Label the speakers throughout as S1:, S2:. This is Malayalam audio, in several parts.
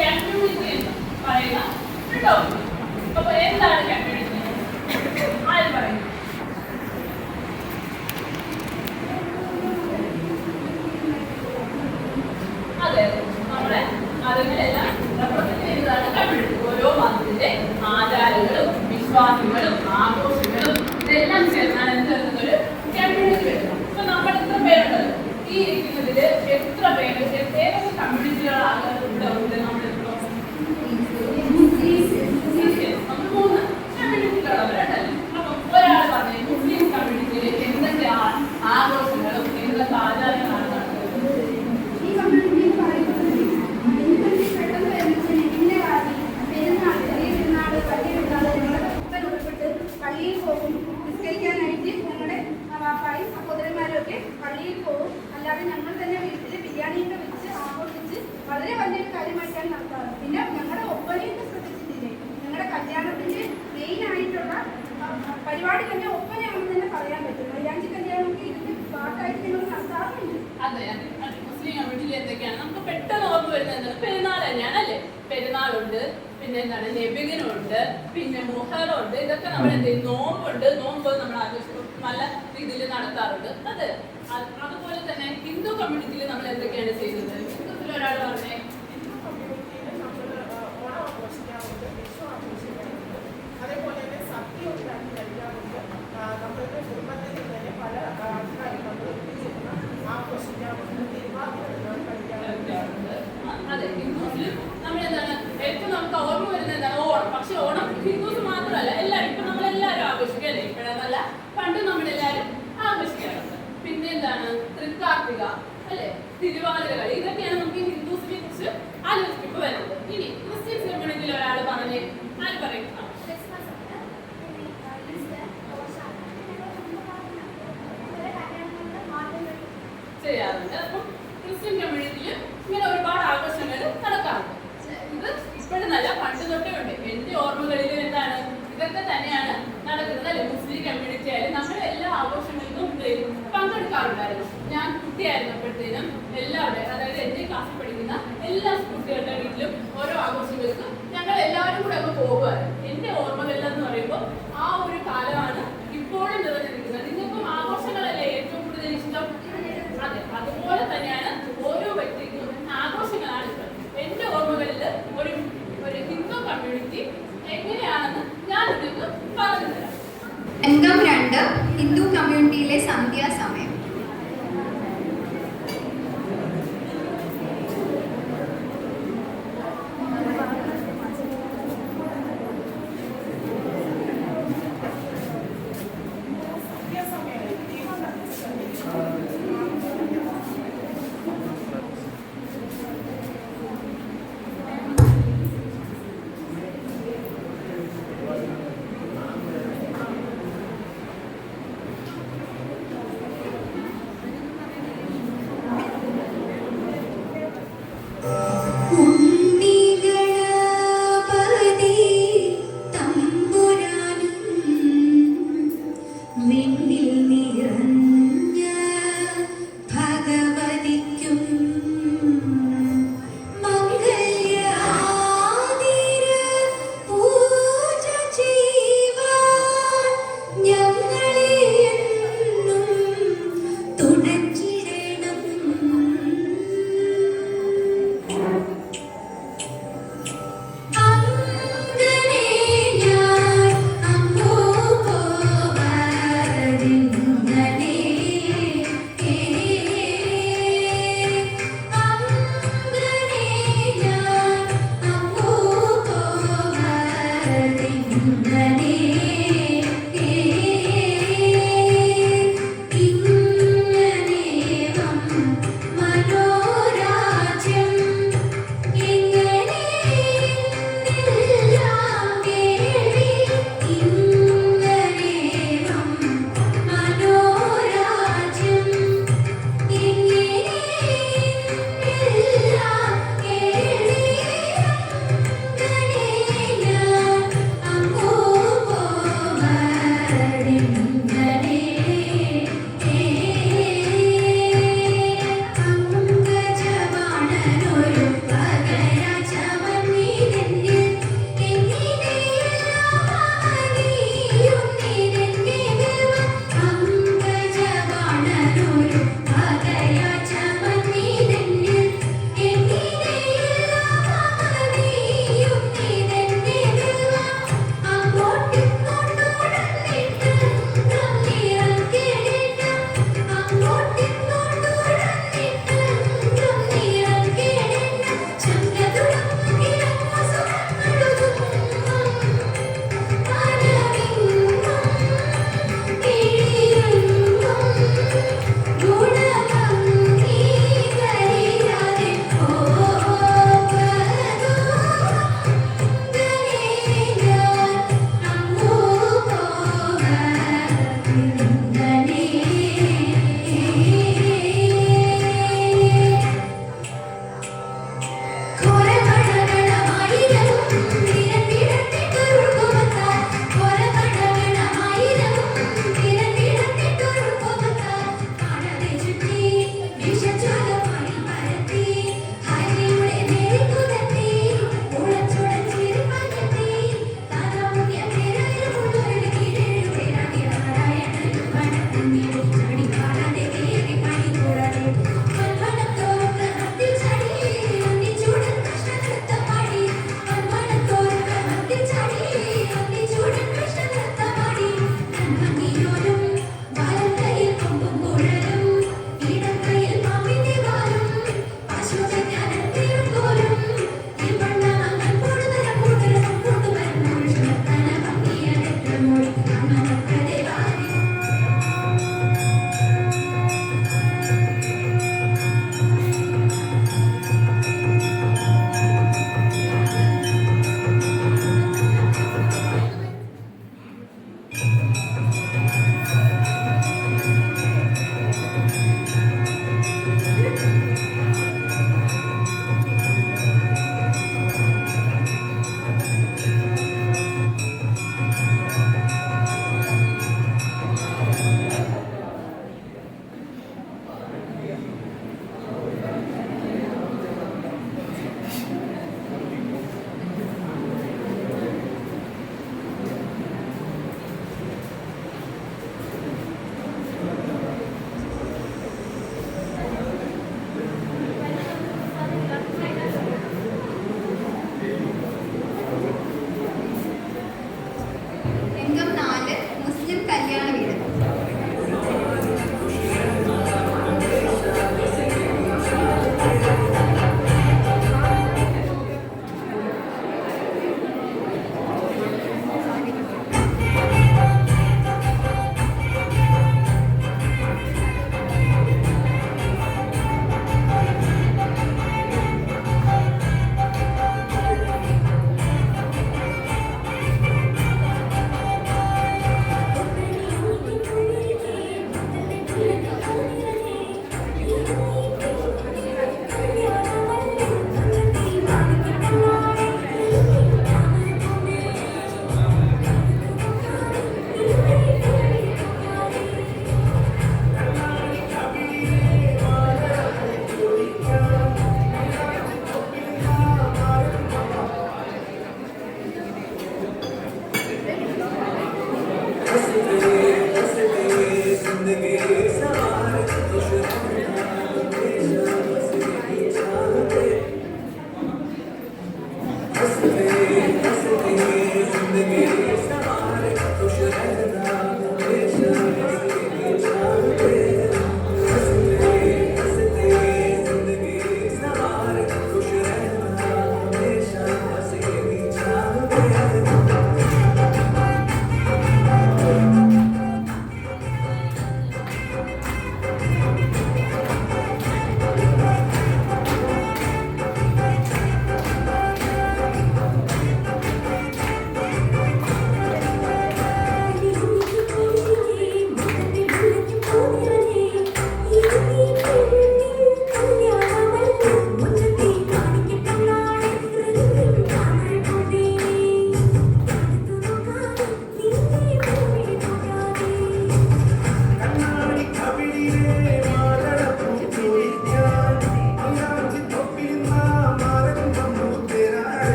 S1: കമ്മ്യൂണിറ്റി എന്ന് പറയുന്ന ഒരു ടോപ്പിക്. അപ്പൊ എന്താണ് കമ്മ്യൂണിറ്റി? ആര് പറയുന്നു? അതെ, നമ്മുടെ മതങ്ങളെല്ലാം റെപ്രസെന്റ് ചെയ്യുന്നതാണ് കമ്മ്യൂണിറ്റി. ഓരോ മതത്തിന്റെ ആചാരങ്ങളും വിശ്വാസങ്ങളും ആഘോഷങ്ങളും ഇതെല്ലാം ചേർന്നാണ് എന്ത് വരുന്നത്? ഒരു കമ്മ്യൂണിറ്റി വരുന്നത്. അപ്പൊ നമ്മൾ എത്ര പേരുണ്ടല്ലോ ഈ ഇരിക്കുന്നതില്, എത്ര പേര് ഏതൊക്കെ കമ്മ്യൂണിറ്റികളാണ് ഇവിടെ ഉണ്ട്? നമ്മൾ മൂന്ന് കമ്മ്യൂണിറ്റികളുള്ളവരുണ്ടല്ലോ. അപ്പം ഒരാൾ പറഞ്ഞേ മുസ്ലിം കമ്മ്യൂണിറ്റിയിൽ എന്തൊക്കെ ആഘോഷങ്ങളും എന്തൊക്കെ ആചാരങ്ങളാണ് നടക്കുന്നത്?
S2: പള്ളിയിൽ പോകും, നിസ്കരിക്കാനായിട്ട് ഞങ്ങളുടെ വാപ്പായും സഹോദരന്മാരും ഒക്കെ പള്ളിയിൽ പോകും. അല്ലാതെ ഞങ്ങൾ തന്നെ വീട്ടിൽ ബിരിയാണിയൊക്കെ വെച്ച് ആഘോഷിച്ച് വളരെ വലിയൊരു കാര്യമായിട്ടാണ് നടത്താറ്. പിന്നെ ഞങ്ങളുടെ ഒപ്പനയൊക്കെ ശ്രദ്ധിച്ചിട്ടില്ലേ? ഞങ്ങളുടെ കല്യാണത്തിന്റെ മെയിൻ ആയിട്ടുള്ള പരിപാടി തന്നെ ഒപ്പനയാണെന്ന് തന്നെ പറയാൻ പറ്റും. മൈലാഞ്ചി കല്യാണമൊക്കെ ഇതിന്റെ പാട്ടായിട്ട് ഞങ്ങൾ നടത്താറുണ്ട്.
S1: അതെ, മുസ്ലിം കമ്മ്യൂണിറ്റിയിൽ എന്തൊക്കെയാണ് നമുക്ക് പെട്ടെന്ന് ഓർമ്മ വരുന്നത്? എന്താണ്? പെരുന്നാൾ തന്നെയാണ് അല്ലേ? പെരുന്നാളുണ്ട്, പിന്നെ എന്താണ് നബിദിനമുണ്ട്, പിന്നെ മുഹറുണ്ട്. ഇതൊക്കെ നമ്മൾ എന്ത് ചെയ്യും? നോമ്പുണ്ട്. നോമ്പ് നമ്മൾ ആഘോഷിക്കും, നല്ല രീതിയിൽ നടത്താറുണ്ട്. അതെ, അതുപോലെ തന്നെ ഹിന്ദു കമ്മ്യൂണിറ്റിയിൽ നമ്മൾ എന്തൊക്കെയാണ് ചെയ്യുന്നത്? ഹിന്ദുത്തിൽ ഒരാൾ പറഞ്ഞേ.
S3: ഓണം ആഘോഷിക്കാറുണ്ട്, വിഷു ആഘോഷിക്കാറുണ്ട്, അതേപോലെ തന്നെ സദ്യ ഉണ്ടാക്കി കഴിക്കാറുണ്ട്. നമ്മളുടെ കുടുംബത്തിൽ തന്നെ പല ആൾക്കാരും നമ്മൾ ഒന്നിച്ചിരുന്ന് ആഘോഷിക്കാറുണ്ട്, തിരുവാതിര കളിക്കാറുണ്ട്.
S1: അതെ, ഹിന്ദുസിലും നമ്മൾ എന്താണ് ഏറ്റവും നമുക്ക് ഓർമ്മ വരുന്നത് എന്താണ്? ഓണം. പക്ഷെ ഓണം ഹിന്ദുസ് മാത്രമല്ല, എല്ലാവരും ഇപ്പൊ നമ്മളെല്ലാവരും ആഘോഷിക്കുക അല്ലേ? ഇപ്പോഴെന്നല്ല, പണ്ട് നമ്മളെല്ലാവരും ആഘോഷിക്കാറുണ്ട്. പിന്നെ എന്താണ്? തൃക്കാർത്തിക അല്ലെ, തിരുവാതിര കളി, ഇതൊക്കെയാണ് നമുക്ക് ഹിന്ദുസിനെ കുറിച്ച് ആലോചിക്കുമ്പോൾ വരുന്നത്. ഇനി ക്രിസ്ത്യൻസ് കമ്മ്യൂണിറ്റിയിൽ ഒരാൾ പറഞ്ഞേ, ആര് പറയും? ചെയ്യാറുണ്ട്. അപ്പം ക്രിസ്ത്യൻ കമ്മ്യൂണിറ്റിയിൽ ഇങ്ങനെ ഒരുപാട് ആഘോഷങ്ങൾ നടക്കാറുണ്ട്. ഇത് ഇപ്പോഴെന്നല്ല, പണ്ട് തൊട്ടേ ഉണ്ട്. എന്റെ ഓർമ്മകളിൽ എന്താണ് ഇതൊക്കെ തന്നെയാണ് നടക്കുന്നത് അല്ലെ? മുസ്ലിം കമ്മ്യൂണിറ്റി ആയാലും നമ്മുടെ എല്ലാ ആഘോഷങ്ങൾക്കും പങ്കെടുക്കാറുണ്ടായിരുന്നു. ഞാൻ കുട്ടിയായിരുന്നപ്പോഴത്തേനും എല്ലാവരുടെയും, അതായത് എന്റെ ക്ലാസ്സിൽ പഠിക്കുന്ന എല്ലാ കുട്ടികളുടെ വീട്ടിലും ഓരോ ആഘോഷങ്ങൾക്കും ഞങ്ങൾ എല്ലാവരും കൂടെ അങ്ങ് പോകുമായിരുന്നു. എന്റെ ഓർമ്മകളിലെന്ന് പറയുമ്പോൾ ആ ഒരു കാലമാണ് ഇപ്പോഴും നിലനിൽക്കുന്നത്. നിങ്ങൾക്കും ആഘോഷങ്ങളല്ലേ ഏറ്റവും കൂടുതൽ ഇഷ്ടം? അതെ, അതുപോലെ തന്നെയാണ് ഓരോ വ്യക്തിക്കും ആഘോഷങ്ങളാണ് ഇഷ്ടം. എന്റെ ഓർമ്മകളിൽ ഒരു ഹിന്ദു കമ്മ്യൂണിറ്റി എങ്ങനെയാണെന്ന് ഞാൻ നിങ്ങൾക്ക് പറഞ്ഞു തരാം.
S4: അംഗം 2, ഹിന്ദു കമ്മ്യൂണിറ്റിയിലെ സന്ധ്യാസമയം.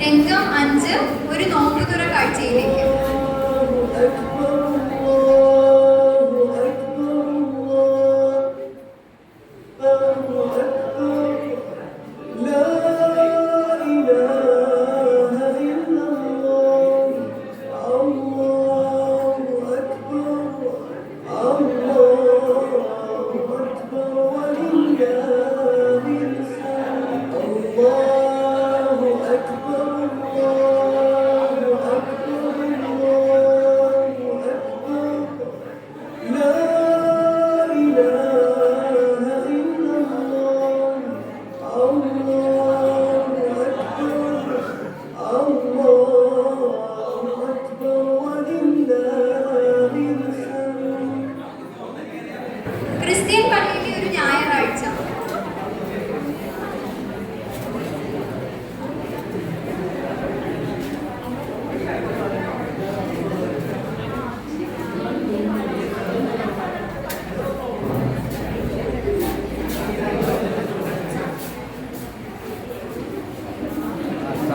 S4: രംഗം 5 ഒരു നോമ്പുതുറ കാഴ്ചയിലേക്ക്. ക്രിസ്ത്യൻ പള്ളിയിലെ ഒരു ഞായറാഴ്ച.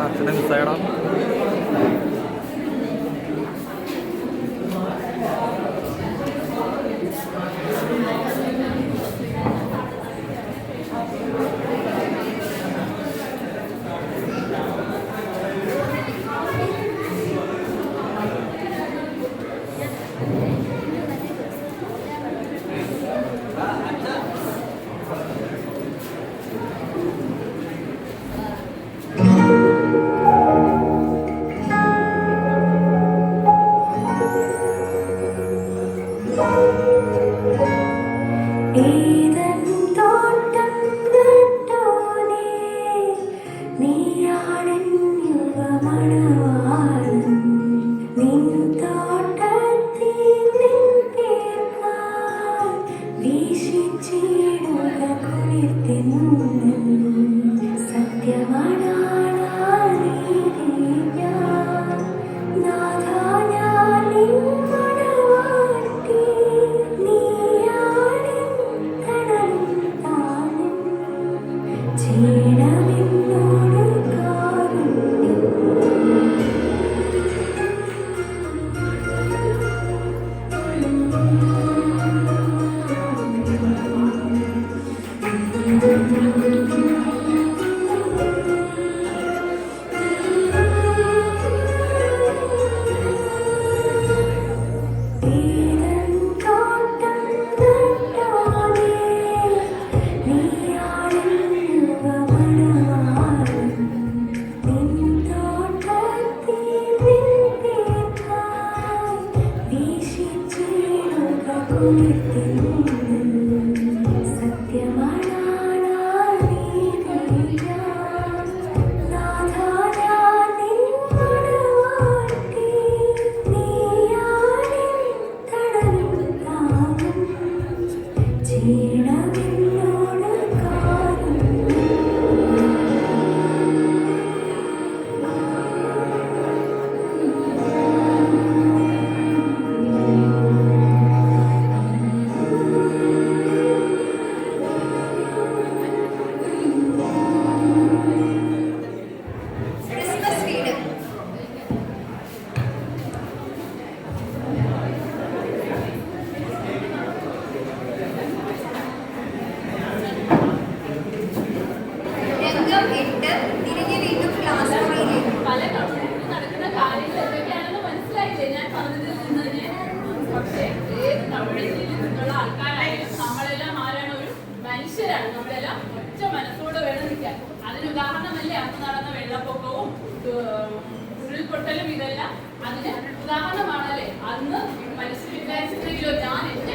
S5: അച്ഛനെ മിസ്സായടാ.
S6: Thank you.
S4: ക്രിസ്മസ് വീട്. രംഗം 8. തിരികെ വീണ്ടും ക്ലാസ് മുറിയിലേക്ക്.
S1: പല കമ്മ്യൂണിറ്റിയിൽ നടക്കുന്ന കാര്യങ്ങൾ എന്തൊക്കെയാണെന്ന് മനസ്സിലായില്ലേ ഞാൻ പറഞ്ഞതിൽ നിന്ന് തന്നെ. പക്ഷേ ഏത് കമ്മ്യൂണിറ്റിയിൽ നിന്നുള്ള ആൾക്കാരായാലും നമ്മളെല്ലാം ആരാണ്? ഒരു മനുഷ്യരാണ്. നമ്മളെല്ലാം ഒറ്റ മനസ്സോടെ വേണം നിൽക്കാൻ. അതിന് ഉദാഹരണമല്ലേ അന്ന് നടന്ന വെള്ളപ്പൊക്കവും ഉരുൾപൊട്ടലും. ഇതെല്ലാം അതിന് ഉദാഹരണമാണല്ലേ. അന്ന് മനുഷ്യർ വിചാരിച്ചിട്ടുണ്ടെങ്കിലോ ഞാൻ എന്റെ